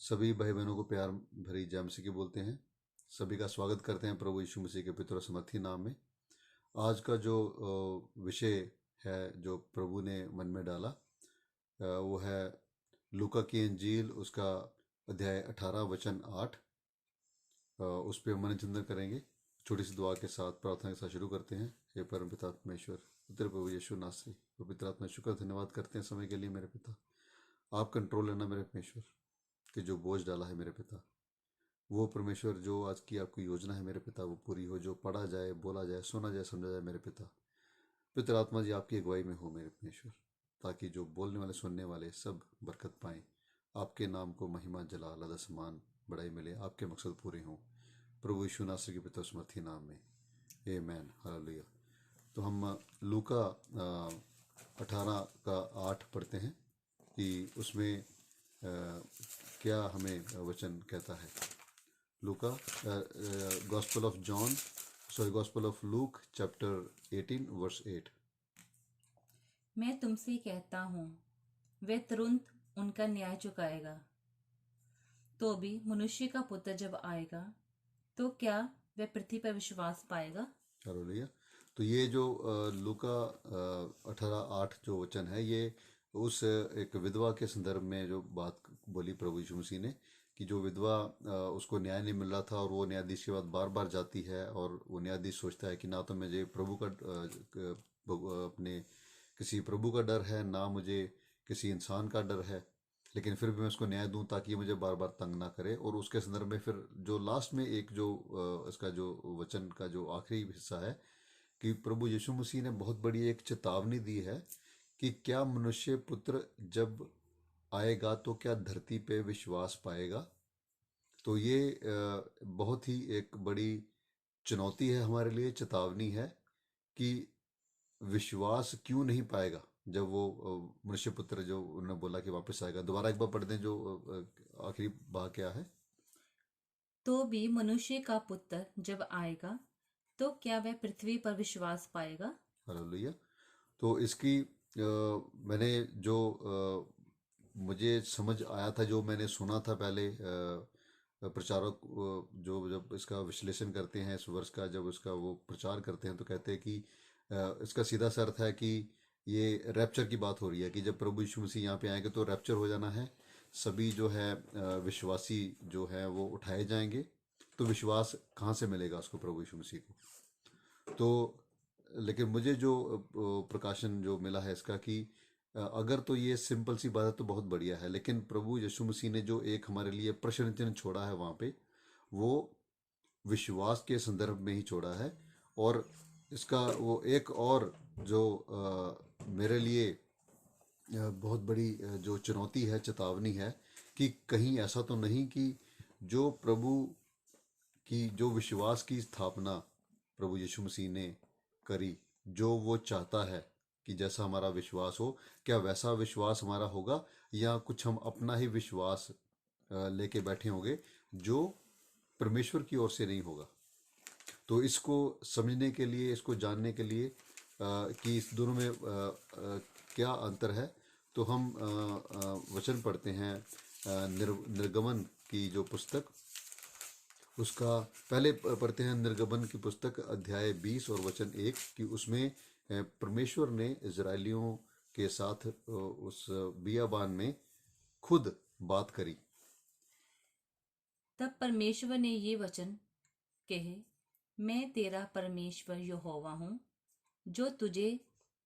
सभी भाई बहनों को प्यार भरी जय मसीह की बोलते हैं। सभी का स्वागत करते हैं प्रभु यीशु मसीह के पवित्र और समर्थी नाम में। आज का जो विषय है जो प्रभु ने मन में डाला, वो है लूका की इंजील, उसका अध्याय 18 वचन 8। उस पर मन चिंतन करेंगे। छोटी सी दुआ के साथ, प्रार्थना के साथ शुरू करते हैं। हे परम पिता परमेश्वर, तेरे प्रभु यीशु नासरी पवित्र आत्मा, शुक्र धन्यवाद करते हैं समय के लिए। मेरे पिता, आप कंट्रोल लेना मेरे परमेश्वर, कि जो बोझ डाला है मेरे पिता, वो परमेश्वर जो आज की आपकी योजना है मेरे पिता, वो पूरी हो। जो पढ़ा जाए, बोला जाए, सुना जाए, समझा जाए मेरे पिता, पिता आत्मा जी आपकी अगुवाई में हो मेरे परमेश्वर, ताकि जो बोलने वाले सुनने वाले सब बरकत पाएं। आपके नाम को महिमा, जलाल, आदर, सम्मान, बड़ाई मिले, आपके मकसद पूरे हों प्रभु यीशु नासरी के पिता समर्थी नाम में, आमेन, हालेलुया। तो हम लूका 18 का 8 पढ़ते हैं कि उसमें क्या हमें वचन कहता है। लूका, gospel of John, sorry, gospel of Luke chapter 18 verse 8। मैं तुमसे कहता हूँ, वह तुरंत उनका न्याय चुकाएगा। तो भी मनुष्य का पुत्र जब आएगा, तो क्या वह पृथ्वी पर विश्वास पाएगा? हालेलुया। तो ये जो लूका 18:8 जो वचन है, ये उस एक विधवा के संदर्भ में जो बात बोली प्रभु यीशु मसीह ने, कि जो विधवा, उसको न्याय नहीं मिल रहा था और वो न्यायाधीश के बाद बार बार जाती है, और वो न्यायाधीश सोचता है कि ना तो मुझे प्रभु का अपने किसी प्रभु का डर है, ना मुझे किसी इंसान का डर है, लेकिन फिर भी मैं उसको न्याय दूं ताकि ये मुझे बार बार तंग ना करे। और उसके संदर्भ में फिर जो लास्ट में एक जो इसका जो वचन का जो आखिरी हिस्सा है, कि प्रभु यीशु मसीह ने बहुत बड़ी एक चेतावनी दी है कि क्या मनुष्य पुत्र जब आएगा तो क्या धरती पे विश्वास पाएगा। तो ये बहुत ही एक बड़ी चुनौती है हमारे लिए, चेतावनी है कि विश्वास क्यों नहीं पाएगा जब वो मनुष्य पुत्र जो उन्होंने बोला कि वापस आएगा। दोबारा एक बार पढ़ दें जो आखिरी भाग क्या है। तो भी मनुष्य का पुत्र जब आएगा, तो क्या वह पृथ्वी पर विश्वास पाएगा? हालेलुया। तो इसकी मैंने जो मुझे समझ आया था, जो मैंने सुना था पहले, प्रचारक जो जब इसका विश्लेषण करते हैं, इस वर्ष का जब इसका वो प्रचार करते हैं, तो कहते हैं कि इसका सीधा सा अर्थ है कि ये रैप्चर की बात हो रही है, कि जब प्रभु यीशु मसीह यहाँ पे आएंगे तो रैप्चर हो जाना है। सभी जो है विश्वासी जो है वो उठाए जाएंगे। तो विश्वास कहाँ से मिलेगा उसको, प्रभु यीशु मसीह को? तो लेकिन मुझे जो प्रकाशन जो मिला है इसका, कि अगर तो ये सिंपल सी बात है तो बहुत बढ़िया है, लेकिन प्रभु यीशु मसीह ने जो एक हमारे लिए प्रश्न चिन्ह छोड़ा है वहाँ पे, वो विश्वास के संदर्भ में ही छोड़ा है। और इसका वो एक और जो मेरे लिए बहुत बड़ी जो चुनौती है, चेतावनी है, कि कहीं ऐसा तो नहीं कि जो प्रभु की जो विश्वास की स्थापना प्रभु यीशु मसीह ने करी, जो वो चाहता है कि जैसा हमारा विश्वास हो, क्या वैसा विश्वास हमारा होगा, या कुछ हम अपना ही विश्वास लेके बैठे होंगे जो परमेश्वर की ओर से नहीं होगा। तो इसको समझने के लिए, इसको जानने के लिए कि इस दोनों में क्या अंतर है, तो हम वचन पढ़ते हैं निर्गमन की जो पुस्तक, उसका पहले पढ़ते हैं। निर्गमन की पुस्तक अध्याय 20 और वचन 1, कि उसमें परमेश्वर ने इजरायलियों के साथ उस बियाबान में खुद बात करी। तब परमेश्वर ने ये वचन कहे, मैं तेरा परमेश्वर यहोवा हूँ, जो तुझे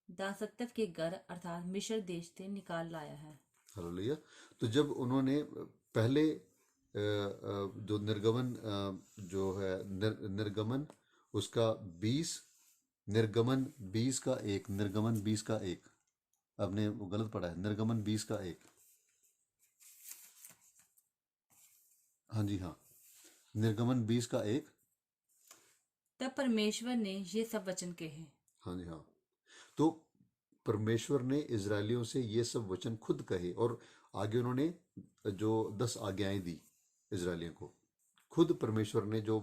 दासत्व के घर अर्थात मिस्र देश से निकाल लाया है। हालेलुया। तो जब उन्होंने पहले जो निर्गमन जो है निर्गमन उसका 20, निर्गमन 20 का 1, निर्गमन 20 का 1, आपने वो गलत पढ़ा है, निर्गमन 20 का 1। हाँ जी, हाँ, निर्गमन 20 का 1। तब परमेश्वर ने ये सब वचन कहे। हाँ जी, हाँ। तो परमेश्वर ने इजरायलियों से ये सब वचन खुद कहे, और आगे उन्होंने जो 10 आज्ञाएं दी इजरायलियों को, खुद परमेश्वर ने, जो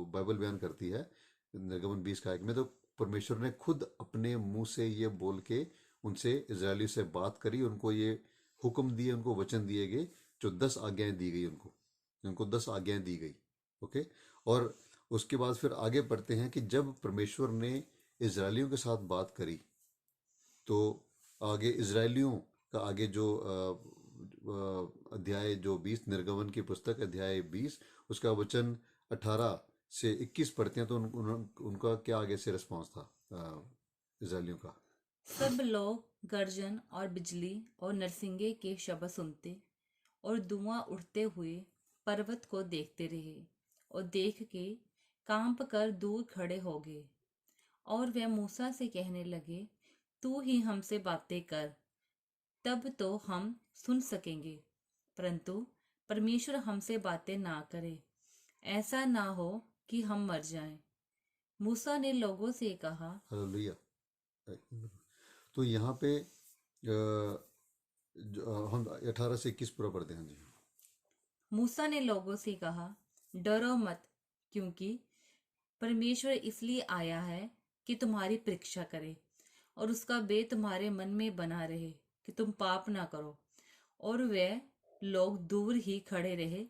बाइबल बयान करती है निर्गमन 20 का 1 में, तो परमेश्वर ने खुद अपने मुंह से ये बोल के उनसे, इजरायली से बात करी, उनको ये हुक्म दिए, उनको वचन दिए गए जो 10 आज्ञाएं दी गई उनको, उनको 10 आज्ञाएं दी गई। ओके। और उसके बाद फिर आगे पढ़ते हैं कि जब परमेश्वर ने इजरायलियों के साथ बात करी, तो आगे इजरायलियों का आगे जो अध्याय जो 20, निर्गमन की पुस्तक अध्याय 20 उसका वचन 18 से 21 पढ़ते हैं, तो उनका क्या आगे से रिस्पॉन्स था इजरायलियों का। सब लोग गर्जन और बिजली और नरसिंगे के शब्द सुनते और धुआं उठते हुए पर्वत को देखते रहे, और देख के कांप कर दूर खड़े हो गए। और वे मूसा से कहने लगे, तू ही हमसे बातें कर, तब तो हम सुन सकेंगे, परंतु परमेश्वर हमसे बातें ना करे, ऐसा ना हो कि हम मर जाएं। मूसा ने लोगों से कहा। हालेलुया। तो यहाँ पे हम 18 से 21 पूरा पढ़ते हैं जी। मूसा ने लोगों से कहा, डरो मत, क्योंकि परमेश्वर इसलिए आया है कि तुम्हारी परीक्षा करे, और उसका बे तुम्हारे मन में बना रहे कि तुम पाप ना करो। और वे लोग दूर ही खड़े रहे,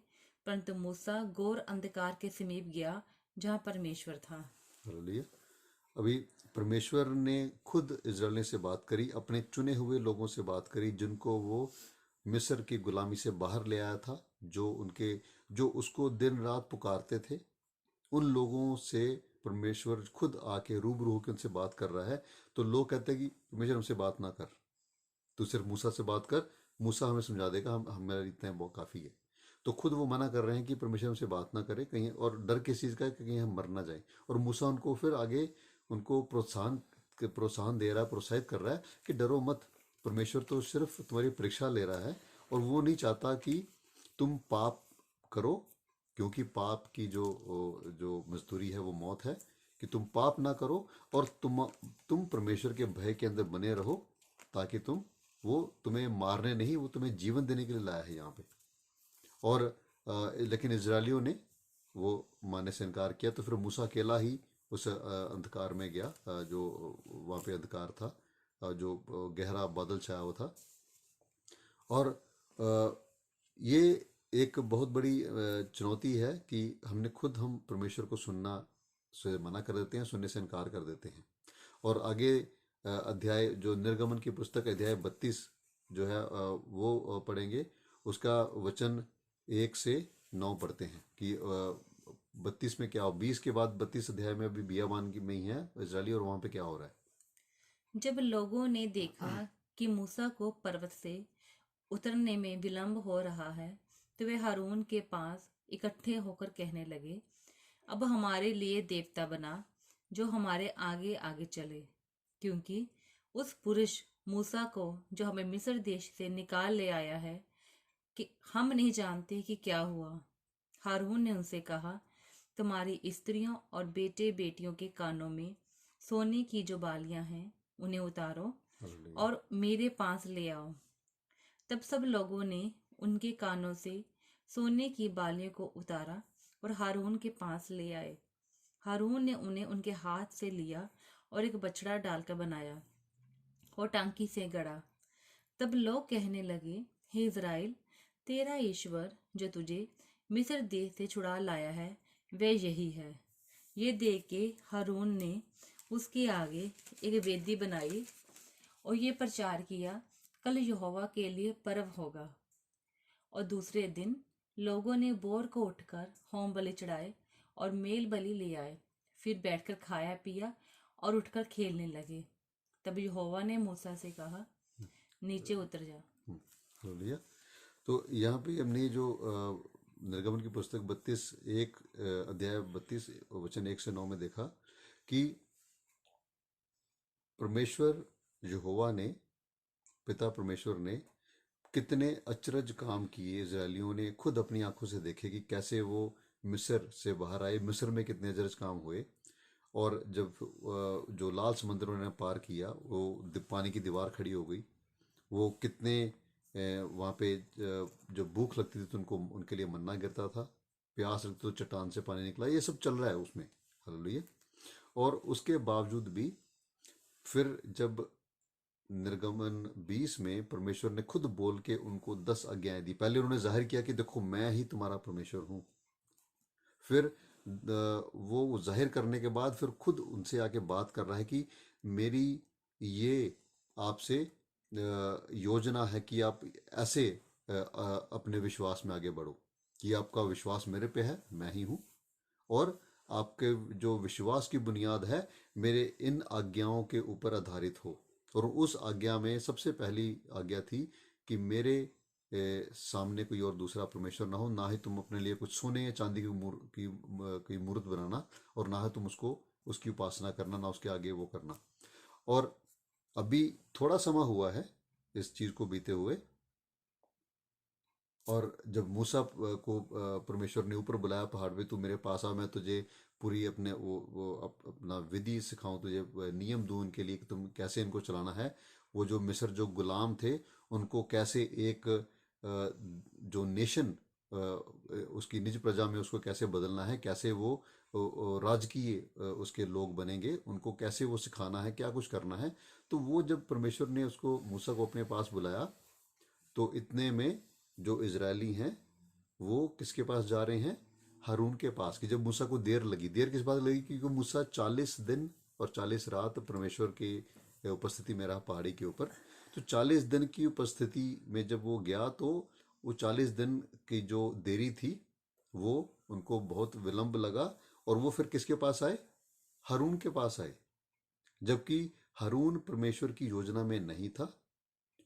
परंतु मूसा घोर अंधकार के समीप गया जहाँ परमेश्वर था। हालेलुया। अभी परमेश्वर ने खुद इजराइलियों से बात करी, अपने चुने हुए लोगों से बात करी, जिनको वो मिस्र की गुलामी से बाहर ले आया था, जो उसको दिन रात पुकारते थे। उन लोगों से परमेश्वर खुद आके रूबरू होकर उनसे बात कर रहा है। तो लोग कहते हैं कि परमेश्वर हमसे बात ना कर, तू सिर्फ मूसा से बात कर, मूसा हमें समझा देगा, हम हमारा इतना बहुत काफ़ी है। तो खुद वो मना कर रहे हैं कि परमेश्वर हमसे बात ना करे कहीं, और डर किस चीज़ का है कि कहीं हम मर ना जाए। और मूसा उनको फिर आगे उनको प्रोत्साहन दे रहा है, प्रोत्साहित कर रहा है कि डरो मत, परमेश्वर तो सिर्फ तुम्हारी परीक्षा ले रहा है, और वो नहीं चाहता कि तुम पाप करो, क्योंकि पाप की जो जो मजदूरी है वो मौत है। कि तुम पाप ना करो, और तुम परमेश्वर के भय के अंदर बने रहो, ताकि वो तुम्हें मारने नहीं, वो तुम्हें जीवन देने के लिए लाया है यहाँ पे। और लेकिन इजरायलियों ने वो मानने से इनकार किया, तो फिर मूसा अकेला ही उस अंधकार में गया, जो वहाँ पे अंधकार था, जो गहरा बादल छाया हुआ था। और ये एक बहुत बड़ी चुनौती है कि हम परमेश्वर को सुनना से मना कर देते हैं, सुनने से इनकार कर देते हैं। और आगे अध्याय जो निर्गमन की पुस्तक अध्याय 32 जो है वो पढ़ेंगे। उसका वचन 1 से 9 पढ़ते हैं कि 32 में क्या हो, 20 के बाद 32 अध्याय में अभी बियाबान की में ही है इजरायली, और वहाँ पे क्या हो रहा है। जब लोगों ने देखा कि मूसा को पर्वत से उतरने में विलंब हो रहा है, तो वे हारून के पास इकट्ठे होकर कहने लगे, अब हमारे लिए देवता बना जो हमारे आगे आगे चले, क्योंकि उस पुरुष मूसा को जो हमें मिस्र देश से निकाल ले आया है कि हम नहीं जानते कि क्या हुआ। हारून ने उनसे कहा, तुम्हारी स्त्रियों और बेटे बेटियों के कानों में सोने की जो बालियां हैं उन्हें उतारो हालेलुया। और मेरे पास ले आओ। तब सब लोगों ने उनके कानों से सोने की बालियों को उतारा और हारून के पास ले आए। हारून ने उन्हें उनके हाथ से लिया और एक बछड़ा डालकर बनाया और टांकी से गड़ा। तब लोग कहने लगे, हे इज़राइल, तेरा ईश्वर जो तुझे मिस्र देश से छुड़ा लाया है वह यही है। ये देख के हारून ने उसके आगे एक वेदी बनाई और ये प्रचार किया, कल यहोवा के लिए पर्व होगा। और दूसरे दिन लोगों ने बोर को उठकर होम बलि चढ़ाए और मेल बलि ले आए, फिर बैठकर खाया पिया और उठकर खेलने लगे। तब यहोवा ने मूसा से कहा, नीचे उतर जा। हालेलुया। तो यहाँ पे हमने जो निर्गमन की पुस्तक 32 अध्याय 32 वचन 1 से 9 में देखा कि परमेश्वर यहोवा ने, पिता परमेश्वर ने कितने अचरज काम किए। इजरायलियों ने खुद अपनी आंखों से देखे कि कैसे वो मिस्र से बाहर आए, मिस्र में कितने अचरज काम हुए। और जब जो लाल समंदर उन्होंने पार किया, वो पानी की दीवार खड़ी हो गई। वो कितने वहाँ पे जब भूख लगती थी तो उनको उनके लिए मन्ना गिरता था, प्यास लगती तो चट्टान से पानी निकला, ये सब चल रहा है उसमें। हालेलुया। और उसके बावजूद भी फिर जब निर्गमन 20 में परमेश्वर ने खुद बोल के उनको 10 आज्ञाएं दी। पहले उन्होंने जाहिर किया कि देखो मैं ही तुम्हारा परमेश्वर हूं। फिर वो जाहिर करने के बाद फिर खुद उनसे आके बात कर रहा है कि मेरी ये आपसे योजना है कि आप ऐसे अपने विश्वास में आगे बढ़ो कि आपका विश्वास मेरे पे है, मैं ही हूँ। और आपके जो विश्वास की बुनियाद है मेरे इन आज्ञाओं के ऊपर आधारित हो। और उस आज्ञा में सबसे पहली आज्ञा थी कि मेरे सामने कोई और दूसरा परमेश्वर ना हो, ना ही तुम अपने लिए कुछ सोने या चांदी की मूर्त बनाना, और ना ही तुम उसको उसकी उपासना करना, ना उसके आगे वो करना। और अभी थोड़ा समय हुआ है इस चीज को बीते हुए। और जब मूसा को परमेश्वर ने ऊपर बुलाया पहाड़ पे, तू मेरे पास आ, मैं तुझे पूरी अपने अपना विधि सिखाऊं, तुझे नियम दूं इनके लिए कि तुम कैसे इनको चलाना है। वो जो मिस्र जो गुलाम थे उनको कैसे एक जो नेशन उसकी निज प्रजा में उसको कैसे बदलना है, कैसे वो राजकीय उसके लोग बनेंगे, उनको कैसे वो सिखाना है, क्या कुछ करना है। तो वो जब परमेश्वर ने उसको मूसा को अपने पास बुलाया, तो इतने में जो इजरायली हैं वो किसके पास जा रहे हैं? हारून के पास। कि जब मूसा को देर लगी, देर किस बात लगी? क्योंकि मूसा 40 दिन और 40 रात परमेश्वर की उपस्थिति में रहा पहाड़ी के ऊपर। तो 40 दिन की उपस्थिति में जब वो गया, तो वो 40 दिन की जो देरी थी वो उनको बहुत विलंब लगा। और वो फिर किसके पास आए? हारून के पास आए। जबकि हारून परमेश्वर की योजना में नहीं था।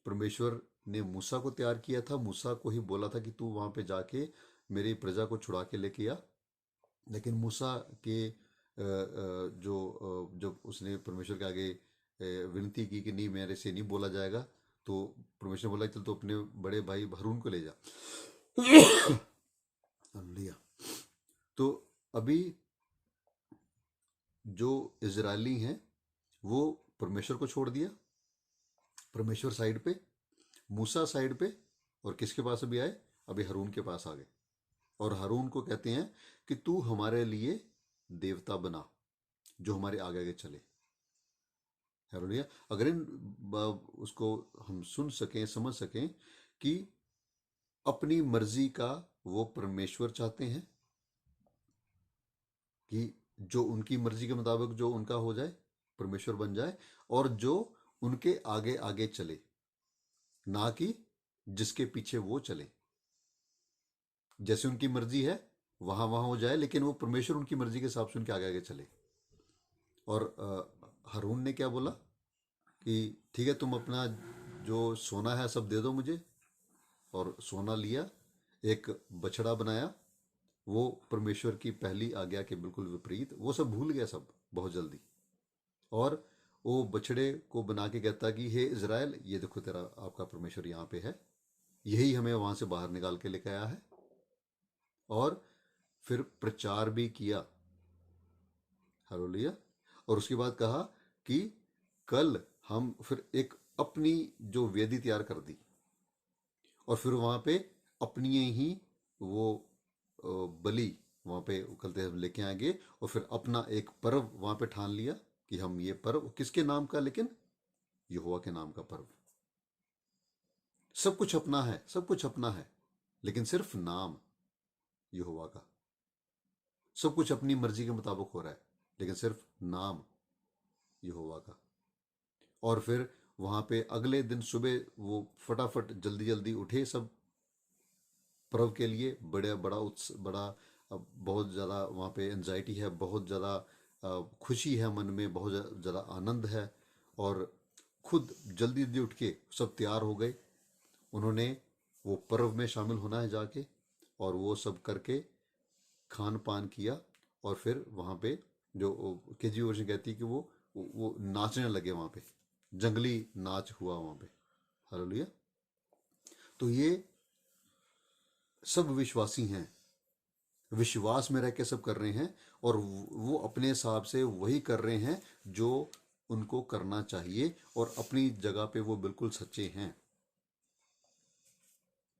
परमेश्वर ने मूसा को तैयार किया था, मूसा को ही बोला था कि तू वहां पे जाके मेरी प्रजा को छुड़ा के लेके आ। लेकिन मूसा के जब उसने परमेश्वर के आगे विनती की कि नहीं, मेरे से नहीं बोला जाएगा, तो परमेश्वर ने बोला चल तो अपने बड़े भाई हारून को ले जा। लिया। तो अभी जो इजरायली हैं वो परमेश्वर को छोड़ दिया, परमेश्वर साइड पे, मूसा साइड पे, और किसके पास अभी आए? अभी हारून के पास आ गए। और हारून को कहते हैं कि तू हमारे लिए देवता बना जो हमारे आगे आगे चले। हालेलुया। अगर उसको हम सुन सकें, समझ सकें कि अपनी मर्जी का वो परमेश्वर चाहते हैं, कि जो उनकी मर्जी के मुताबिक जो उनका हो जाए, परमेश्वर बन जाए, और जो उनके आगे आगे चले, ना कि जिसके पीछे वो चले। जैसे उनकी मर्जी है वहां वहां हो जाए, लेकिन वो परमेश्वर उनकी मर्जी के हिसाब से उनके आगे आगे चले। और हारून ने क्या बोला कि ठीक है, तुम अपना जो सोना है सब दे दो मुझे। और सोना लिया, एक बछड़ा बनाया। वो परमेश्वर की पहली आज्ञा के बिल्कुल विपरीत, वो सब भूल गया सब बहुत जल्दी। और वो बछड़े को बना के कहता कि हे इज़राइल, ये देखो तेरा आपका परमेश्वर यहाँ पे है, यही हमें वहां से बाहर निकाल के लेके आया है। और फिर प्रचार भी किया। हालेलुया। और उसके बाद कहा कि कल हम फिर एक अपनी जो वेदी तैयार कर दी, और फिर वहां पे अपनी ही वो बलि वहां पे कल हम लेके आएंगे। और फिर अपना एक पर्व वहां पे ठान लिया कि हम ये पर्व किसके नाम का? लेकिन यहोवा के नाम का पर्व। सब कुछ अपना है, सब कुछ अपना है, लेकिन सिर्फ नाम यहोवा का। सब कुछ अपनी मर्जी के मुताबिक हो रहा है, लेकिन सिर्फ नाम यहोवा का। और फिर वहां पे अगले दिन सुबह वो फटाफट जल्दी जल्दी उठे सब पर्व के लिए। बड़े बड़ा बड़ा बहुत ज़्यादा वहाँ पे एनजाइटी है, बहुत ज़्यादा खुशी है मन में, बहुत ज़्यादा आनंद है। और खुद जल्दी जल्दी उठ के सब तैयार हो गए। उन्होंने वो पर्व में शामिल होना है जाके, और वो सब करके खान पान किया। और फिर वहाँ पे जो केजी वर्जन कहती है कि वो नाचने लगे वहाँ पे, जंगली नाच हुआ वहाँ पे। हालेलुया। तो ये सब विश्वासी हैं, विश्वास में रह के सब कर रहे हैं, और वो अपने हिसाब से वही कर रहे हैं जो उनको करना चाहिए, और अपनी जगह पे वो बिल्कुल सच्चे हैं।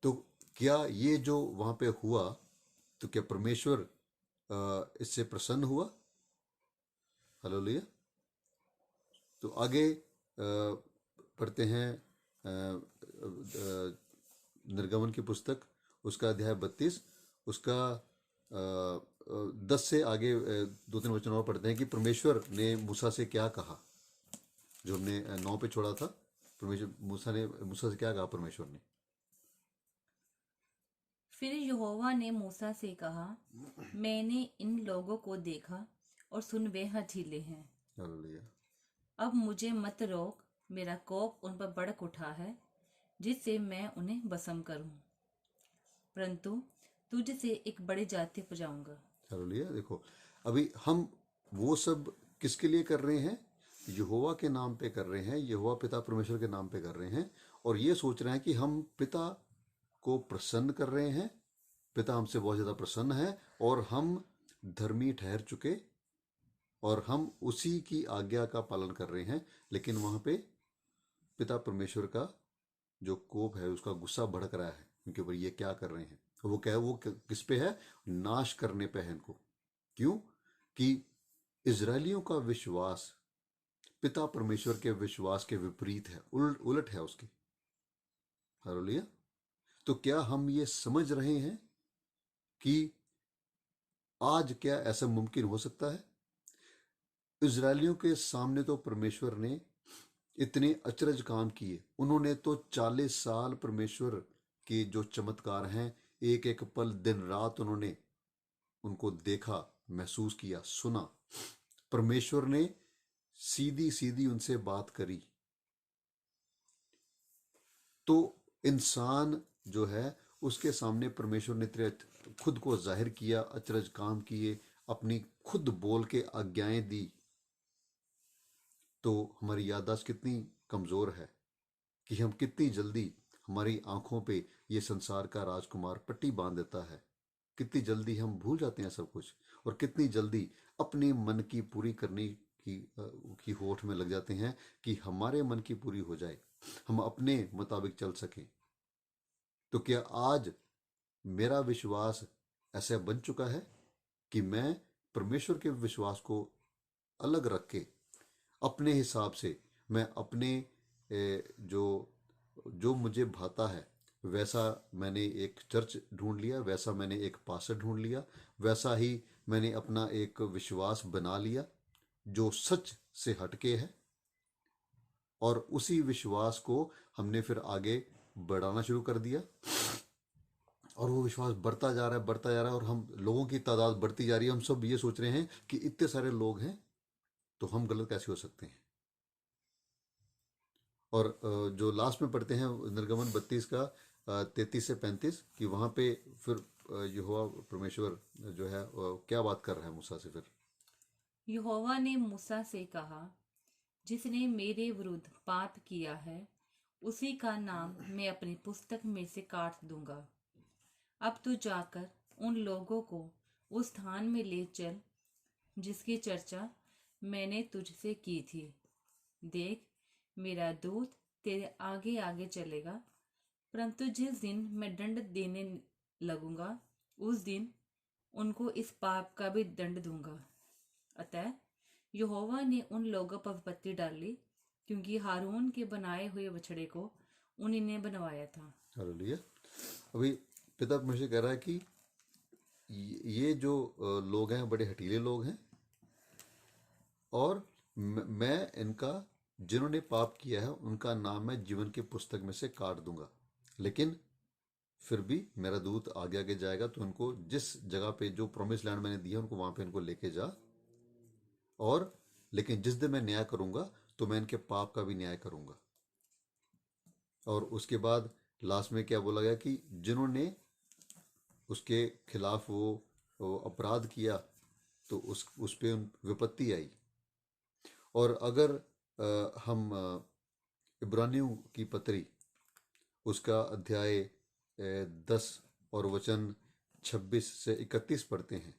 तो क्या ये जो वहां पे हुआ, तो क्या परमेश्वर इससे प्रसन्न हुआ? हालेलुया। तो आगे पढ़ते हैं निर्गमन की पुस्तक, उसका अध्याय 32, उसका 10 से आगे 2-3 वचन और पढ़ते हैं कि परमेश्वर ने मूसा से क्या कहा। जो हमने 9 पे छोड़ा था, परमेश्वर मूसा से क्या कहा परमेश्वर ने। फिर यहोवा ने मूसा से कहा, मैंने इन लोगों को देखा और सुन वे हठीले हैं। हालेलुया। अब मुझे मत रोक, मेरा कोप उन पर भड़क उठा है, जिससे मैं उन्हें भस्म करूं, परंतु तुझसे एक बड़ी जाति उपजाऊंगा। हालेलुया। देखो, अभी हम वो सब किसके लिए कर रहे हैं? यहोवा के नाम पे कर रहे हैं, यहोवा पिता परमेश्वर के नाम पे कर रहे हैं, और ये सोच रहे हैं कि हम पिता को प्रसन्न कर रहे हैं, पिता हमसे बहुत ज़्यादा प्रसन्न है, और हम धर्मी ठहर चुके, और हम उसी की आज्ञा का पालन कर रहे हैं। लेकिन वहाँ पे पिता परमेश्वर का जो कोप है, उसका गुस्सा भड़क रहा है उनके ऊपर। ये क्या कर रहे हैं? वो क्या है? वो किस पे है? नाश करने पे है इनको। क्यों? कि इजरायलियों का विश्वास पिता परमेश्वर के विश्वास के विपरीत है, उलट है उसके। हालेलुया। तो क्या हम ये समझ रहे हैं कि आज क्या ऐसा मुमकिन हो सकता है? इजरायलियों के सामने तो परमेश्वर ने इतने अचरज काम किए, उन्होंने तो 40 साल परमेश्वर के जो चमत्कार हैं, एक एक पल दिन रात उन्होंने उनको देखा, महसूस किया, सुना। परमेश्वर ने सीधी सीधी उनसे बात करी। तो इंसान जो है, उसके सामने परमेश्वर ने खुद को जाहिर किया, अचरज काम किए, अपनी खुद बोल के आज्ञाएं दी। तो हमारी याददाश्त कितनी कमज़ोर है कि हम कितनी जल्दी, हमारी आंखों पे ये संसार का राजकुमार पट्टी बांध देता है, कितनी जल्दी हम भूल जाते हैं सब कुछ, और कितनी जल्दी अपने मन की पूरी करने की होठ में लग जाते हैं कि हमारे मन की पूरी हो जाए, हम अपने मुताबिक चल सकें। तो क्या आज मेरा विश्वास ऐसा बन चुका है कि मैं परमेश्वर के विश्वास को अलग रख के अपने हिसाब से, मैं अपने जो जो मुझे भाता है वैसा मैंने एक चर्च ढूंढ लिया, वैसा मैंने एक पास्टर ढूंढ लिया, वैसा ही मैंने अपना एक विश्वास बना लिया जो सच से हटके है, और उसी विश्वास को हमने फिर आगे बढ़ाना शुरू कर दिया, और वो विश्वास बढ़ता जा रहा है, बढ़ता जा रहा है, और हम लोगों की तादाद बढ़ती जा रही है। हम सब ये सोच रहे हैं कि इतने सारे लोग हैं तो हम गलत कैसे हो सकते हैं। और जो लास्ट में पढ़ते हैं निर्गमन 32 का 33 से 35, कि वहाँ पे फिर यहोवा परमेश्वर जो है क्या बात कर रहा है मूसा से। फिर यहोवा ने मूसा से कहा, जिसने मेरे विरुद्ध पाप किया है, उसी का नाम मैं अपनी पुस्तक में से काट दूंगा। अब तू जाकर उन लोगों को उस स्थान में ले चल जिसकी चर्चा मैंने तुझसे की थी। देख, मेरा दूत तेरे आगे आगे चलेगा, परंतु जिस दिन मैं दंड देने लगूंगा, उस दिन उनको इस पाप का भी दंड दूंगा। अतः यहोवा ने उन लोगों पर विपत्ति डाली, क्योंकि हारून के बनाए हुए बछड़े को उन्हीं ने बनवाया था। हालेलुया। अभी पिता परमेश्वर कह रहा है कि ये जो लोग हैं बड़े हठीले लोग हैं, और मैं इनका, जिन्होंने पाप किया है उनका नाम मैं जीवन की पुस्तक में से काट दूंगा। लेकिन फिर भी मेरा दूत आगे आगे जाएगा, तो उनको जिस जगह पे जो प्रॉमिस लैंड मैंने दिया उनको वहां पे इनको लेके जा। और लेकिन जिस दिन मैं न्याय करूंगा तो मैं इनके पाप का भी न्याय करूंगा। और उसके बाद लास्ट में क्या बोला गया कि जिन्होंने उसके खिलाफ वो अपराध किया, तो उस पे विपत्ति आई। और अगर हम इब्रानियों की पत्री, उसका अध्याय 10 और वचन 26 से 31 पढ़ते हैं,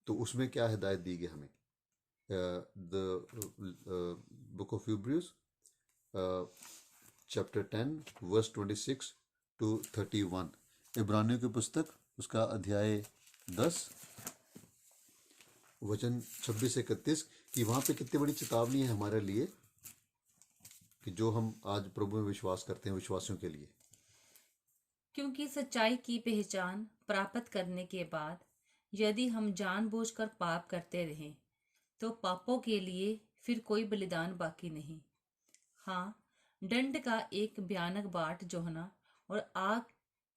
तो उसमें क्या हिदायत दी गई हमें। The book of Hebrews chapter 10 verse 26 to 31। इब्रानियों की पुस्तक, उसका अध्याय 10 वचन 26 से 31, कि वहाँ पे कितनी बड़ी चेतावनी है हमारे लिए। कि जो हम आज प्रभु में विश्वास करते हैं विश्वासियों के लिए। क्योंकि सच्चाई की पहचान प्राप्त करने के बाद यदि हम जानबूझकर पाप करते रहें तो पापों के लिए फिर कोई बलिदान बाकी नहीं। हाँ, दंड का एक भयानक बाट जोहना और आग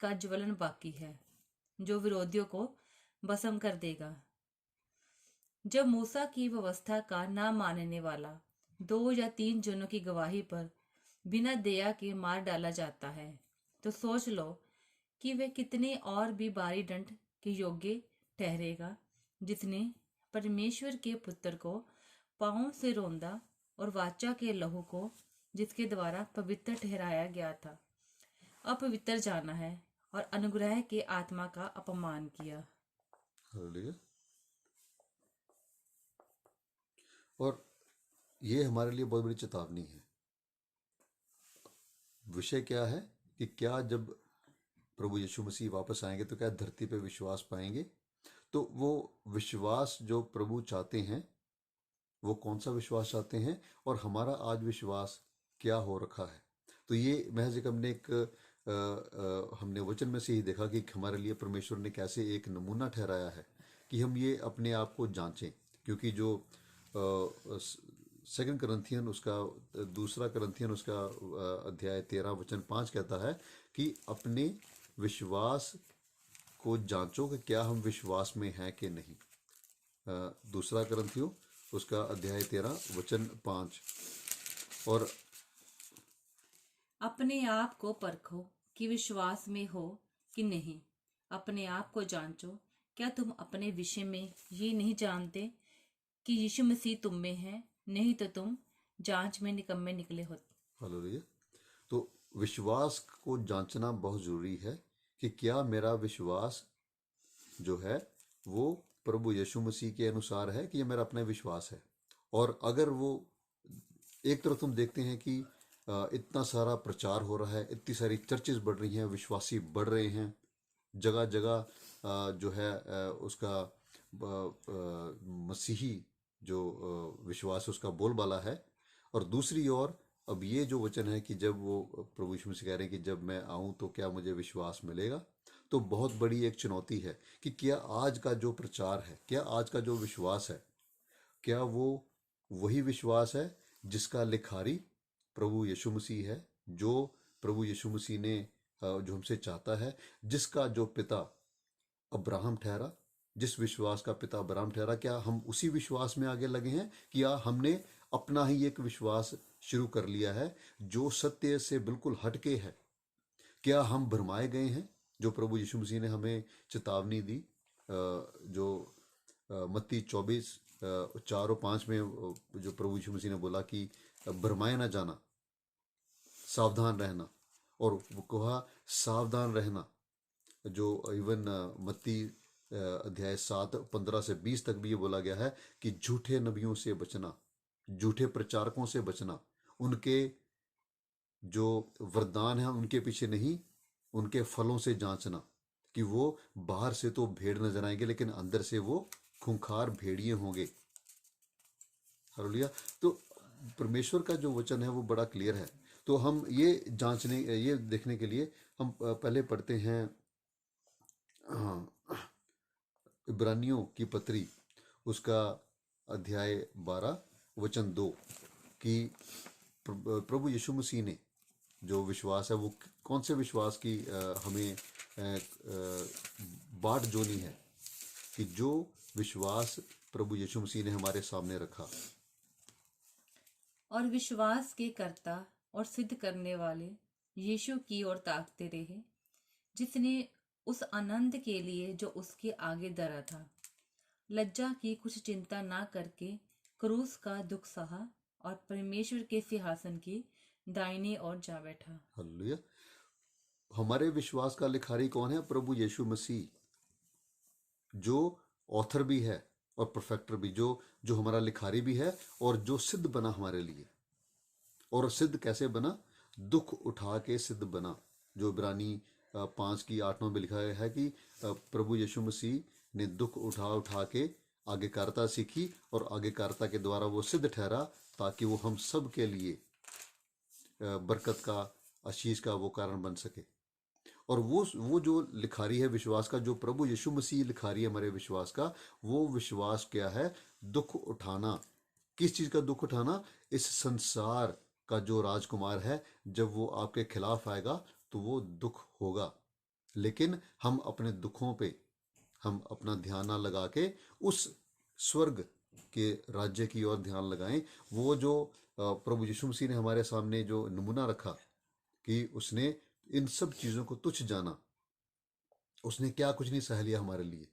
का ज्वलन बाकी है जो विरोधियों को भस्म कर देगा। जब मूसा की व्यवस्था का ना मानने वाला 2 या 3 जनों की गवाही पर बिना दया के मार डाला जाता है तो सोच लो कि वह कितने और भी भारी दंड के योग्य ठहरेगा, जिसने परमेश्वर के पुत्र को पांव से रौंदा और वाचा के लहू को जिसके द्वारा पवित्र ठहराया गया था अपवित्र जाना है और अनुग्रह के आत्मा का अपमान किया। हालेलुया। और ये हमारे लिए बहुत बड़ी चेतावनी है। विषय क्या है कि क्या जब प्रभु यीशु मसीह वापस आएंगे तो क्या धरती पे विश्वास पाएंगे? तो वो विश्वास जो प्रभु चाहते हैं वो कौन सा विश्वास चाहते हैं और हमारा आज विश्वास क्या हो रखा है? तो ये महज एक हमने एक हमने वचन में से ही देखा कि हमारे लिए परमेश्वर ने कैसे एक नमूना ठहराया है कि हम ये अपने आप को जांचें। क्योंकि जो 2 करंथियन उसका 2 करंथियन उसका अध्याय 13 वचन 5 कहता है कि अपने विश्वास को जांचो कि क्या हम विश्वास में हैं कि नहीं। 2 करंथियों उसका अध्याय 13 वचन 5। और अपने आप को परखो कि विश्वास में हो कि नहीं। अपने आप को जांचो, क्या तुम अपने विषय में ये नहीं जानते कि यीशु मसीह तुम में है? नहीं तो तुम जांच में निकम्मे निकले हो। हालेलुया। तो विश्वास को जांचना बहुत जरूरी है कि क्या मेरा विश्वास जो है वो प्रभु यीशु मसीह के अनुसार है कि ये मेरा अपना विश्वास है। और अगर वो एक तरफ तुम देखते हैं कि इतना सारा प्रचार हो रहा है, इतनी सारी चर्चेज बढ़ रही हैं, विश्वासी बढ़ रहे हैं, जगह जगह जो है उसका मसीही जो विश्वास है उसका बोलबाला है। और दूसरी ओर अब ये जो वचन है कि जब वो प्रभु यीशु मसीह कह रहे हैं कि जब मैं आऊं तो क्या मुझे विश्वास मिलेगा, तो बहुत बड़ी एक चुनौती है कि क्या आज का जो प्रचार है, क्या आज का जो विश्वास है, क्या वो वही विश्वास है जिसका लिखारी प्रभु यीशु मसीह है, जो प्रभु यीशु मसीह ने जो हमसे चाहता है, जिसका जो पिता अब्राहम ठहरा, जिस विश्वास का पिता अब्राहम ठहरा, क्या हम उसी विश्वास में आगे लगे हैं कि या हमने अपना ही एक विश्वास शुरू कर लिया है जो सत्य से बिल्कुल हटके है? क्या हम भरमाए गए हैं? जो प्रभु यीशु मसीह ने हमें चेतावनी दी, जो मत्ती 24 4 और 5 में जो प्रभु यीशु मसीह ने बोला कि भरमाए ना जाना, सावधान रहना। और वो कहा सावधान रहना, जो इवन मत्ती अध्याय 7 15 से 20 तक भी ये बोला गया है कि झूठे नबियों से बचना, झूठे प्रचारकों से बचना, उनके जो वरदान है उनके पीछे नहीं, उनके फलों से जांचना कि वो बाहर से तो भेड़ नजर आएंगे लेकिन अंदर से वो खूंखार भेड़िए होंगे। हालेलुया। तो परमेश्वर का जो वचन है वो बड़ा क्लियर है। तो हम ये जांचने, ये देखने के लिए हम पहले पढ़ते हैं इब्रानियों की पत्री उसका अध्याय 12 वचन 2 कि प्रभु यीशु मसीह ने जो विश्वास है वो कौन से विश्वास की हमें बाट जोनी है, कि जो विश्वास प्रभु यीशु मसीह ने हमारे सामने रखा। और विश्वास के कर्ता और सिद्ध करने वाले यीशु की ओर ताकते रहे, जिसने उस आनंद के लिए जो उसके आगे धरा था लज्जा की कुछ चिंता ना करके क्रूस का दुख सहा और परमेश्वर के सिंहासन की दाहिनी ओर जा बैठा। हालेलुया। हमारे विश्वास का लिखारी कौन है? प्रभु यीशु मसीह, जो ऑथर भी है और परफेक्टर भी, जो जो हमारा लिखारी भी है और जो सिद्ध बना हमारे लिए। और सिद्ध कैसे बना? दुख उठा के सिद्ध बना। जो इब्रानी 5 की 8 9 में लिखा है कि प्रभु यीशु मसीह ने दुख उठा उठा के आज्ञाकारिता सीखी और आज्ञाकारिता के द्वारा वो सिद्ध ठहरा ताकि वो हम सब के लिए बरकत का, आशीष का वो कारण बन सके। और वो जो लिखारी है विश्वास का, जो प्रभु यीशु मसीह लिखारी है हमारे विश्वास का, वो विश्वास क्या है? दुख उठाना। किस चीज़ का दुख उठाना? इस संसार का जो राजकुमार है, जब वो आपके खिलाफ आएगा तो वो दुख होगा। लेकिन हम अपने दुखों पे हम अपना ध्यान ना लगा के उस स्वर्ग के राज्य की ओर ध्यान लगाएं। वो जो प्रभु यीशु मसीह ने हमारे सामने जो नमूना रखा कि उसने इन सब चीज़ों को तुच्छ जाना, उसने क्या कुछ नहीं सह लिया हमारे लिए।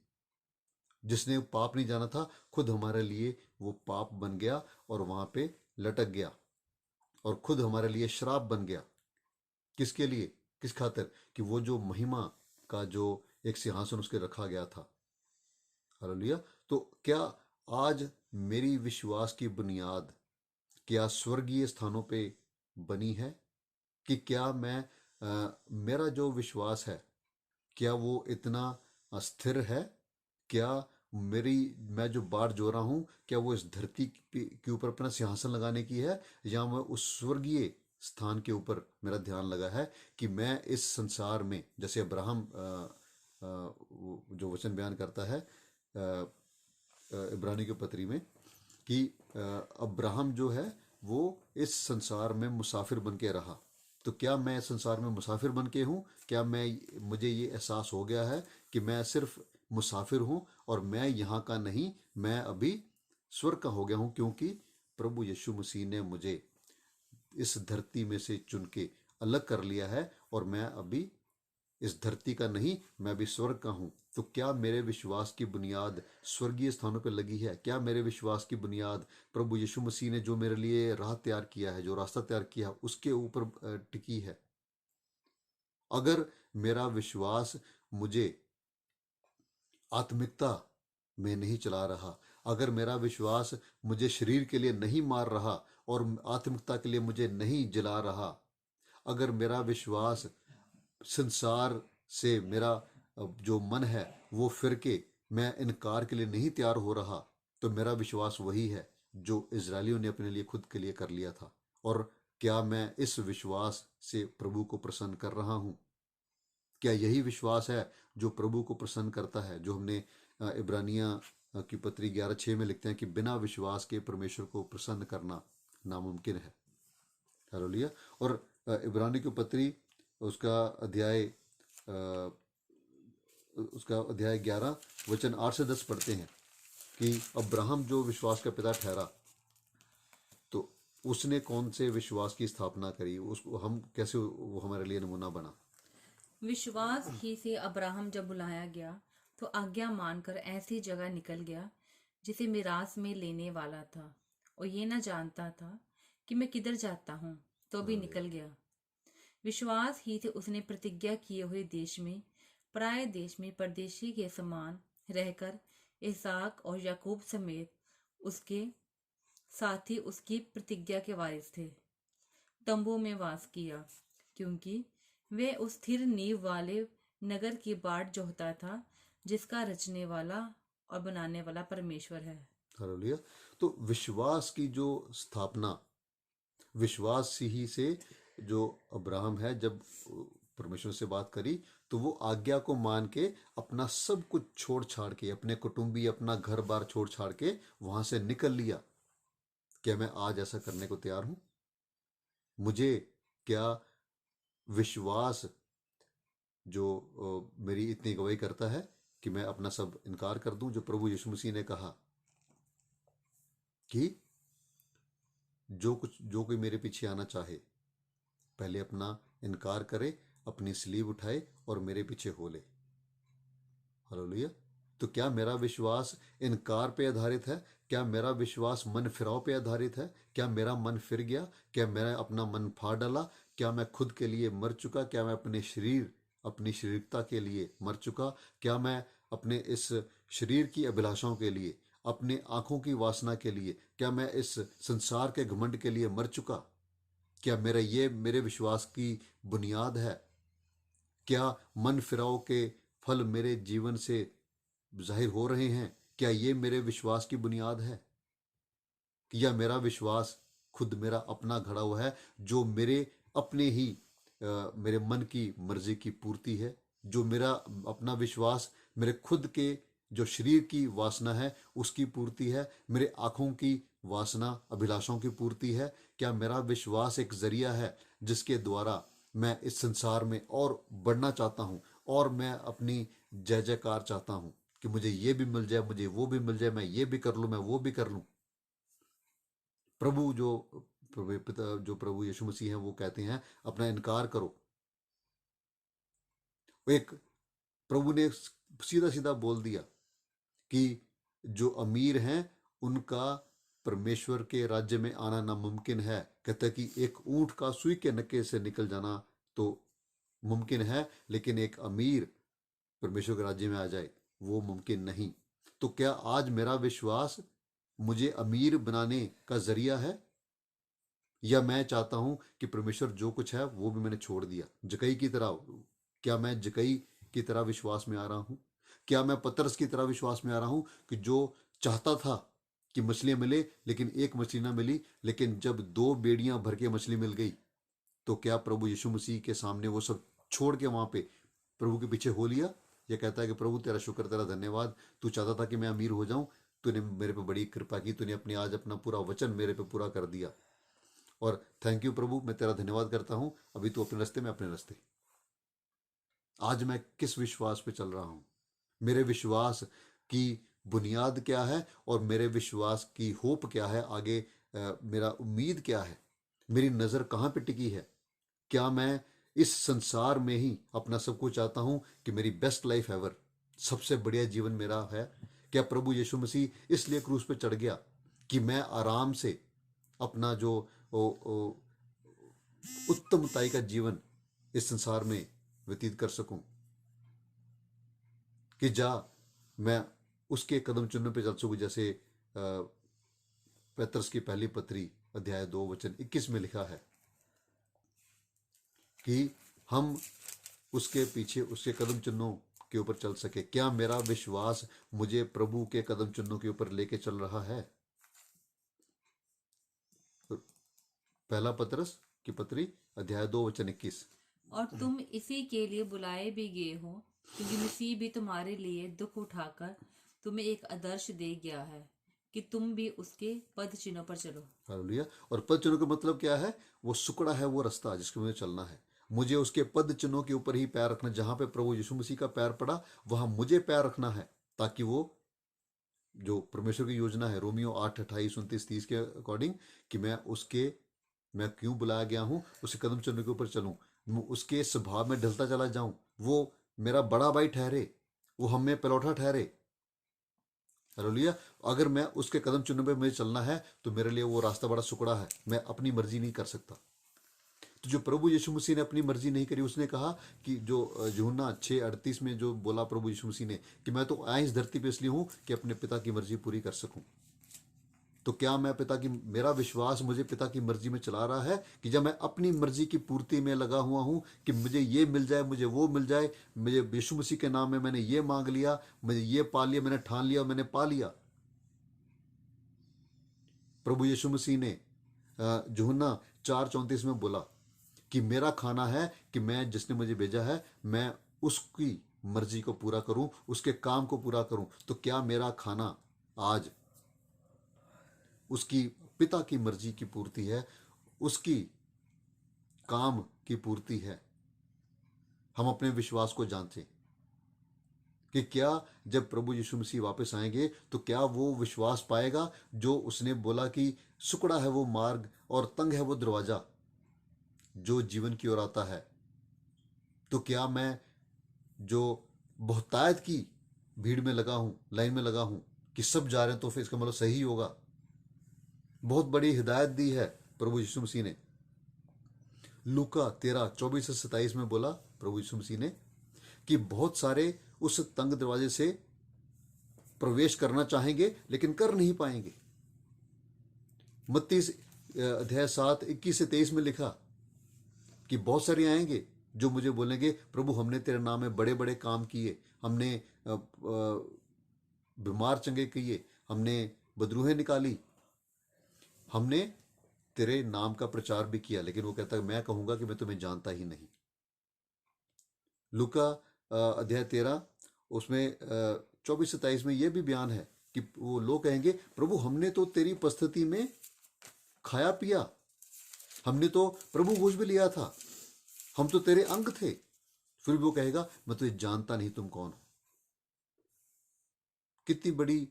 जिसने पाप नहीं जाना था, खुद हमारे लिए वो पाप बन गया और वहां पे लटक गया, और खुद हमारे लिए श्राप बन गया। किसके लिए? किस खातिर? कि वो जो महिमा का जो एक सिंहासन उसके रखा गया था। हालेलुया। तो क्या आज मेरी विश्वास की बुनियाद क्या स्वर्गीय स्थानों पे बनी है? कि क्या मेरा जो विश्वास है, क्या वो इतना स्थिर है? क्या मेरी मैं जो बाट जो रहा हूँ, क्या वो इस धरती के ऊपर अपना सिंहासन लगाने की है, या मैं उस स्वर्गीय स्थान के ऊपर मेरा ध्यान लगा है? कि मैं इस संसार में, जैसे अब्राहम जो वचन बयान करता है इब्रानी की पत्री में, कि अब्राहम जो है वो इस संसार में मुसाफिर बन के रहा। तो क्या मैं इस संसार में मुसाफिर बन के हूँ? क्या मुझे ये एहसास हो गया है कि मैं सिर्फ मुसाफिर हूँ और मैं यहाँ का नहीं, मैं अभी स्वर्ग का हो गया हूँ, क्योंकि प्रभु यीशु मसीह ने मुझे इस धरती में से चुन के अलग कर लिया है, और मैं अभी इस धरती का नहीं, मैं भी स्वर्ग का हूं। तो क्या मेरे विश्वास की बुनियाद स्वर्गीय स्थानों पर लगी है? क्या मेरे विश्वास की बुनियाद प्रभु यीशु मसीह ने जो मेरे लिए राह तैयार किया है, जो रास्ता तैयार किया है, उसके ऊपर टिकी है? अगर मेरा विश्वास मुझे आत्मिकता में नहीं चला रहा, अगर मेरा विश्वास मुझे शरीर के लिए नहीं मार रहा और आत्मिकता के लिए मुझे नहीं जला रहा, अगर मेरा विश्वास संसार से मेरा जो मन है वो फिर के मैं इनकार के लिए नहीं तैयार हो रहा, तो मेरा विश्वास वही है जो इजरायलियों ने अपने लिए खुद के लिए कर लिया था। और क्या मैं इस विश्वास से प्रभु को प्रसन्न कर रहा हूँ? क्या यही विश्वास है जो प्रभु को प्रसन्न करता है? जो हमने इब्रानिया की पत्री 11:6 में लिखते हैं कि बिना विश्वास के परमेश्वर को प्रसन्न करना नामुमकिन है। हालेलुया। और इब्रानी की पत्री उसका अध्याय उसका अध्याय 11 वचन 8 से 10 पढ़ते हैं कि अब्राहम जो विश्वास का पिता ठहरा, तो उसने कौन से विश्वास की स्थापना करी, उसको हम कैसे, वो हमारे लिए नमूना बना। विश्वास ही से अब्राहम जब बुलाया गया तो आज्ञा मानकर ऐसी जगह निकल गया जिसे मिरास में लेने वाला था, और ये न जानता था कि मैं किधर जाता हूँ, तो भी हालेलुया। निकल गया। विश्वास ही से उसने प्रतिज्ञा किए हुए देश में, पराये देश में परदेशी के समान रहकर, इसहाक और याकूब समेत उसके साथी उसकी प्रतिज्ञा के वारिस थे, तंबू में वास किया, क्योंकि वे उस स्थिर नींव वाले नगर की बाट जोहता था जिसका रचने वाला और बनाने वाला परमेश्वर है। हालेलुया। तो विश्वास की जो स्थापना, विश्वास ही से जो अब्राहम है, जब परमेश्वर से बात करी, तो वो आज्ञा को मान के अपना सब कुछ छोड़ छाड़ के, अपने कुटुंबी, अपना घर बार छोड़ छाड़ के वहां से निकल लिया। क्या मैं आज ऐसा करने को तैयार हूं? मुझे क्या विश्वास जो मेरी इतनी गवाही करता है कि मैं अपना सब इनकार कर दूं, जो प्रभु यीशु मसीह ने कहा कि जो कोई मेरे पीछे आना चाहे, पहले अपना इनकार करे, अपनी स्लीव उठाए और मेरे पीछे हो ले। हालेलुया। तो क्या मेरा विश्वास इनकार पे आधारित है? क्या मेरा विश्वास मन फिराव पे आधारित है? क्या मेरा मन फिर गया? क्या मैंने अपना मन फाड़ डाला? क्या मैं खुद के लिए मर चुका? क्या मैं अपने शरीर, अपनी शारीरिकता के लिए मर चुका? क्या मैं अपने इस शरीर की अभिलाषाओं के लिए, अपने आंखों की वासना के लिए, क्या मैं इस संसार के घमंड के लिए मर चुका? क्या मेरे विश्वास की बुनियाद है? क्या मन फिराव के फल मेरे जीवन से जाहिर हो रहे हैं? क्या ये मेरे विश्वास की बुनियाद है? या मेरा विश्वास खुद मेरा अपना घड़ा हुआ है, जो मेरे अपने ही मेरे मन की मर्जी की पूर्ति है, जो मेरा अपना विश्वास मेरे खुद के जो शरीर की वासना है उसकी पूर्ति है, मेरे आँखों की वासना अभिलाषाओं की पूर्ति है। क्या मेरा विश्वास एक जरिया है जिसके द्वारा मैं इस संसार में और बढ़ना चाहता हूँ, और मैं अपनी जय जयकार चाहता हूँ कि मुझे ये भी मिल जाए, मुझे वो भी मिल जाए, मैं ये भी कर लूँ, मैं वो भी कर लूँ। प्रभु जो पिता जो प्रभु यीशु मसीह हैं वो कहते हैं अपना इनकार करो। एक प्रभु ने सीधा सीधा बोल दिया कि जो अमीर हैं उनका परमेश्वर के राज्य में आना नामुमकिन है। कहता है कि एक ऊंट का सुई के नक्के से निकल जाना तो मुमकिन है, लेकिन एक अमीर परमेश्वर के राज्य में आ जाए वो मुमकिन नहीं। तो क्या आज मेरा विश्वास मुझे अमीर बनाने का जरिया है, या मैं चाहता हूं कि परमेश्वर जो कुछ है वो भी मैंने छोड़ दिया जकई की तरह? क्या मैं जकई की तरह विश्वास में आ रहा हूं? क्या मैं पतरस की तरह विश्वास में आ रहा हूं कि जो चाहता था कि मछलियां मिले लेकिन एक मछली ना मिली, लेकिन जब दो बेड़ियां भर के मछली मिल गई तो क्या प्रभु यीशु मसीह के सामने वो सब छोड़ के वहां पे प्रभु के पीछे हो लिया? यह कहता है कि प्रभु तेरा शुक्र, तेरा धन्यवाद, तू चाहता था कि मैं अमीर हो जाऊं, तूने मेरे पे बड़ी कृपा की, तूने अपने आज अपना पूरा वचन मेरे पे पूरा कर दिया। और थैंक यू प्रभु, मैं तेरा धन्यवाद करता हूं। अभी तू अपने रास्ते में अपने रास्ते। आज मैं किस विश्वास पे चल रहा हूं? मेरे विश्वास की बुनियाद क्या है, और मेरे विश्वास की होप क्या है आगे? मेरा उम्मीद क्या है? मेरी नज़र कहाँ पे टिकी है? क्या मैं इस संसार में ही अपना सब कुछ चाहता हूं कि मेरी बेस्ट लाइफ एवर, सबसे बढ़िया जीवन मेरा है? क्या प्रभु यीशु मसीह इसलिए क्रूस पे चढ़ गया कि मैं आराम से अपना जो उत्तमताई का जीवन इस संसार में व्यतीत कर सकूं? कि जा मैं उसके कदम चुनने पे चल सकूं, जैसे पेतरस की पहली पत्री अध्याय 2 वचन 21 में लिखा है कि हम उसके पीछे उसके कदम चिन्हों के ऊपर चल सके। क्या मेरा विश्वास मुझे प्रभु के कदम चिन्हों के ऊपर लेके चल रहा है? पहला पतरस की पत्री अध्याय 2 वचन 21। और तुम इसी के लिए बुलाए भी गए हो, क्योंकि मसीह भी तुम्हारे लिए दुख उठाकर तुम्हें एक आदर्श दे गया है कि तुम भी उसके पद चिन्हों पर चलो। हालेलुया। और पद चिन्हों का मतलब क्या है? वो सुकड़ा है वो रास्ता जिसके मुझे चलना है। मुझे उसके पद चिन्हों के ऊपर ही पैर रखना। जहां पे प्रभु यीशु मसीह का पैर पड़ा वहां मुझे पैर रखना है, ताकि वो जो परमेश्वर की योजना है रोमियो 8 28 29 30 के अकॉर्डिंग, कि मैं क्यों बुलाया गया हूँ उसके कदम चलने के ऊपर चलूं, उसके स्वभाव में ढलता चला जाऊं, वो मेरा बड़ा भाई ठहरे, वो हम में पलौठा ठहरे। हालेलुया। अगर मैं उसके कदम चुनने पे मुझे चलना है तो मेरे लिए वो रास्ता बड़ा सुकड़ा है, मैं अपनी मर्जी नहीं कर सकता। तो जो प्रभु यीशु मसीह ने अपनी मर्जी नहीं करी, उसने कहा कि जो यूहन्ना 6:38 में जो बोला प्रभु यीशु मसीह ने कि मैं तो आया इस धरती पे इसलिए हूं कि अपने पिता की मर्जी पूरी कर सकूं। तो क्या मैं मेरा विश्वास मुझे पिता की मर्जी में चला रहा है, कि जब मैं अपनी मर्जी की पूर्ति में लगा हुआ हूं कि मुझे ये मिल जाए, मुझे वो मिल जाए, मुझे यीशु मसीह के नाम में मैंने ये मांग लिया, मुझे ये पा लिया, मैंने ठान लिया, मैंने पा लिया। प्रभु यीशु मसीह ने यूहन्ना 4:34 में बोला कि मेरा खाना है कि मैं जिसने मुझे भेजा है मैं उसकी मर्जी को पूरा करूं, उसके काम को पूरा करूं। तो क्या मेरा खाना आज उसकी पिता की मर्जी की पूर्ति है, उसकी काम की पूर्ति है? हम अपने विश्वास को जांचें कि क्या जब प्रभु यीशु मसीह वापस आएंगे तो क्या वो विश्वास पाएगा जो उसने बोला कि सुकड़ा है वो मार्ग और तंग है वो दरवाजा जो जीवन की ओर आता है? तो क्या मैं जो बहुतायत की भीड़ में लगा हूं, लाइन में लगा हूं कि सब जा रहे हैं तो फिर इसका मतलब सही होगा? बहुत बड़ी हिदायत दी है प्रभु यीशु मसीह ने। लूका 13:24 से 27 में बोला प्रभु यीशु मसीह ने कि बहुत सारे उस तंग दरवाजे से प्रवेश करना चाहेंगे लेकिन कर नहीं पाएंगे। मत्ती अध्याय 7:21 से 23 में लिखा कि बहुत सारे आएंगे जो मुझे बोलेंगे प्रभु हमने तेरे नाम में बड़े बड़े काम किए, हमने बीमार चंगे किए, हमने बदरूहें निकाली, हमने तेरे नाम का प्रचार भी किया, लेकिन वो कहता है मैं कहूंगा कि मैं तुम्हें जानता ही नहीं। लूका अध्याय 13 उसमें 24-27 में ये भी बयान है कि वो लोग कहेंगे प्रभु हमने तो तेरी उपस्थिति में खाया पिया, हमने तो प्रभु भोज भी लिया था, हम तो तेरे अंग थे। फिर भी वो कहेगा मैं तुझे जानता नहीं, तुम कौन हो। कितनी बड़ी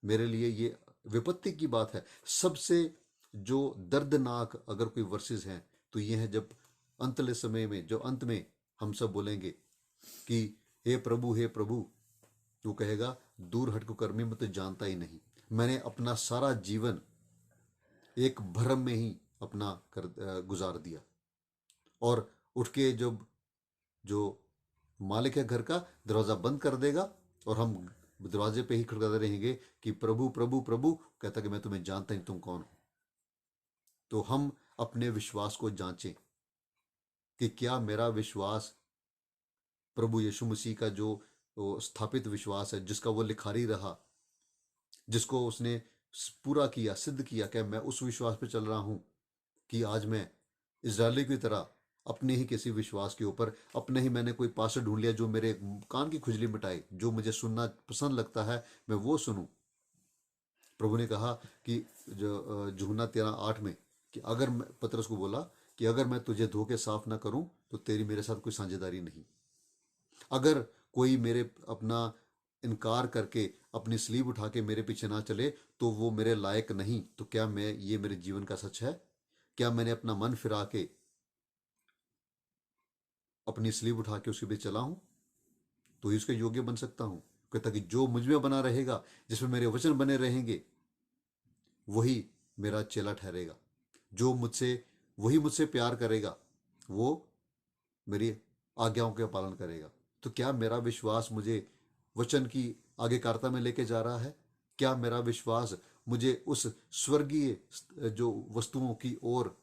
मेरे लिए ये विपत्ति की बात है। सबसे जो दर्दनाक अगर कोई वर्सेस हैं तो ये है जब अंतले समय में, जो अंत में हम सब बोलेंगे कि हे प्रभु हे प्रभु, तो कहेगा दूर हट को कर्मी, मैं तो जानता ही नहीं। मैंने अपना सारा जीवन एक भ्रम में ही अपना गुजार दिया। और उठ के जब जो मालिक है घर का, दरवाजा बंद कर देगा और हम दरवाजे पे ही खड़काते रहेंगे कि प्रभु प्रभु प्रभु, कहता कि मैं तुम्हें जानता नहीं, तुम कौन हो। तो हम अपने विश्वास को जांचें कि क्या मेरा विश्वास प्रभु यीशु मसीह का जो वो स्थापित विश्वास है, जिसका वो लिखारी रहा, जिसको उसने पूरा किया, सिद्ध किया, क्या मैं उस विश्वास पे चल रहा हूं कि आज मैं इजरायली की तरह अपने ही किसी विश्वास के ऊपर, अपने ही मैंने कोई पास्टर ढूंढ लिया जो मेरे कान की खुजली मिटाए, जो मुझे सुनना पसंद लगता है मैं वो सुनूं। प्रभु ने कहा कि जो यूहन्ना 13:8 में कि अगर मैं, पतरस को बोला कि अगर मैं तुझे धो के साफ ना करूं तो तेरी मेरे साथ कोई साझेदारी नहीं। अगर कोई मेरे अपना इनकार करके अपनी स्लीव उठा के मेरे पीछे ना चले तो वो मेरे लायक नहीं। तो क्या मैं, ये मेरे जीवन का सच है? क्या मैंने अपना मन फिरा के अपनी स्लीव उठा के उसके पीछे चला हूं? तो ही उसके योग्य बन सकता हूं। कहता कि जो मुझ में बना रहेगा, जिसमें मेरे वचन बने रहेंगे, वही मेरा चेला ठहरेगा। जो मुझसे, वही मुझसे प्यार करेगा, वो मेरी आज्ञाओं का पालन करेगा। तो क्या मेरा विश्वास मुझे वचन की आज्ञाकारिता में लेके जा रहा है? क्या मेरा विश्वास मुझे उस स्वर्गीय जो वस्तुओं की ओर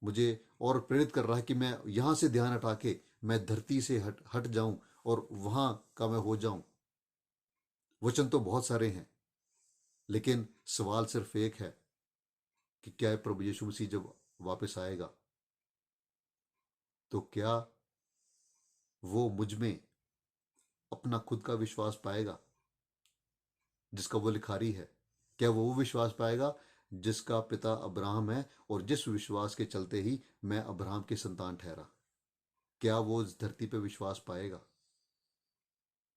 मुझे और प्रेरित कर रहा है कि मैं यहां से ध्यान हटा के मैं धरती से हट हट जाऊं और वहां का मैं हो जाऊं? वचन तो बहुत सारे हैं, लेकिन सवाल सिर्फ एक है कि क्या प्रभु यीशु मसीह जब वापस आएगा तो क्या वो मुझ में अपना खुद का विश्वास पाएगा जिसका वो लिखारी है? क्या वो विश्वास पाएगा जिसका पिता अब्राहम है और जिस विश्वास के चलते ही मैं अब्राहम की संतान ठहरा? क्या वो इस धरती पे विश्वास पाएगा?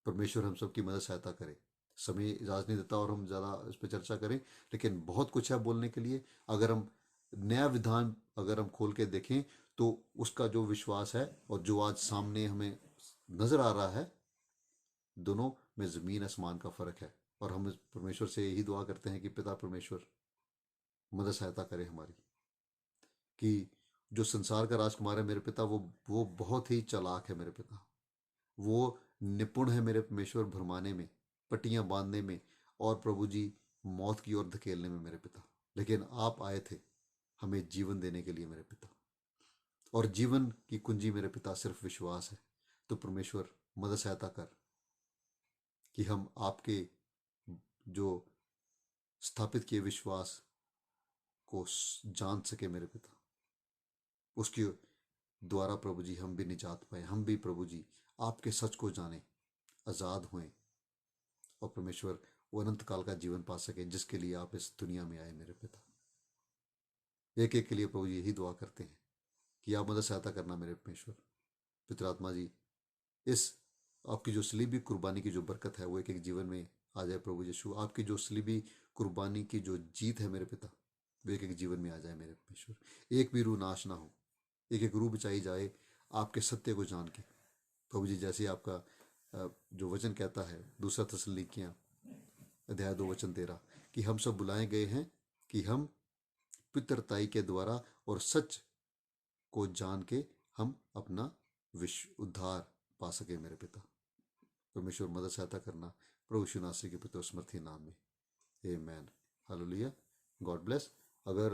परमेश्वर हम सबकी मदद सहायता करे। समय इजाज़त नहीं देता और हम ज़्यादा इस पर चर्चा करें, लेकिन बहुत कुछ है बोलने के लिए। अगर हम नया विधान अगर हम खोल के देखें तो उसका जो विश्वास है और जो आज सामने हमें नज़र आ रहा है, दोनों में ज़मीन आसमान का फ़र्क है। और हम इस परमेश्वर से यही दुआ करते हैं कि पिता परमेश्वर मदद सहायता करे हमारी, कि जो संसार का राजकुमार है मेरे पिता, वो बहुत ही चालाक है मेरे पिता। वो निपुण है मेरे परमेश्वर भरमाने में, पट्टियां बांधने में और प्रभु जी मौत की ओर धकेलने में मेरे पिता। लेकिन आप आए थे हमें जीवन देने के लिए मेरे पिता, और जीवन की कुंजी मेरे पिता सिर्फ विश्वास है। तो परमेश्वर मदद सहायता कर कि हम आपके जो स्थापित किए विश्वास को जान सके मेरे पिता। उसके द्वारा प्रभु जी हम भी निजात पाए, हम भी प्रभु जी आपके सच को जाने, आज़ाद हुए और परमेश्वर वो अनंत काल का जीवन पा सके जिसके लिए आप इस दुनिया में आए मेरे पिता। एक एक के लिए प्रभु जी यही दुआ करते हैं कि आप मदद सहायता करना मेरे परमेश्वर। पितृ आत्मा जी, इस आपकी जो सलीबी कुर्बानी की जो बरकत है वो एक एक जीवन में आ जाए प्रभु यीशु। आपकी जो सलीबी कुर्बानी की जो जीत है मेरे पिता, वो एक एक जीवन में आ जाए मेरे परमेश्वर। एक भी रूह नाश ना हो, एक एक रूह बचाई जाए आपके सत्य को जान के प्रभु जी। जैसे आपका जो वचन कहता है 2 अध्याय 2 वचन 13 कि हम सब बुलाए गए हैं कि हम पितरताई के द्वारा और सच को जान के हम अपना विश्व उद्धार पा सके मेरे पिता। परमेश्वर मदद सहायता करना प्रभु यीशु नासरी के पिता समर्थी नाम में, आमेन, हालेलुया, गॉड ब्लेस। अगर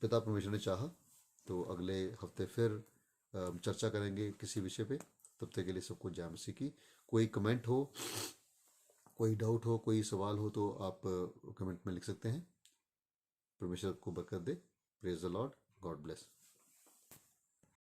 पिता परमेश्वर ने चाहा तो अगले हफ्ते फिर चर्चा करेंगे किसी विषय पे। तब तक के लिए सबको जय मसीह की। कोई कमेंट हो, कोई डाउट हो, कोई सवाल हो तो आप कमेंट में लिख सकते हैं। परमेश्वर को बरकत दे। Praise the lord, God bless.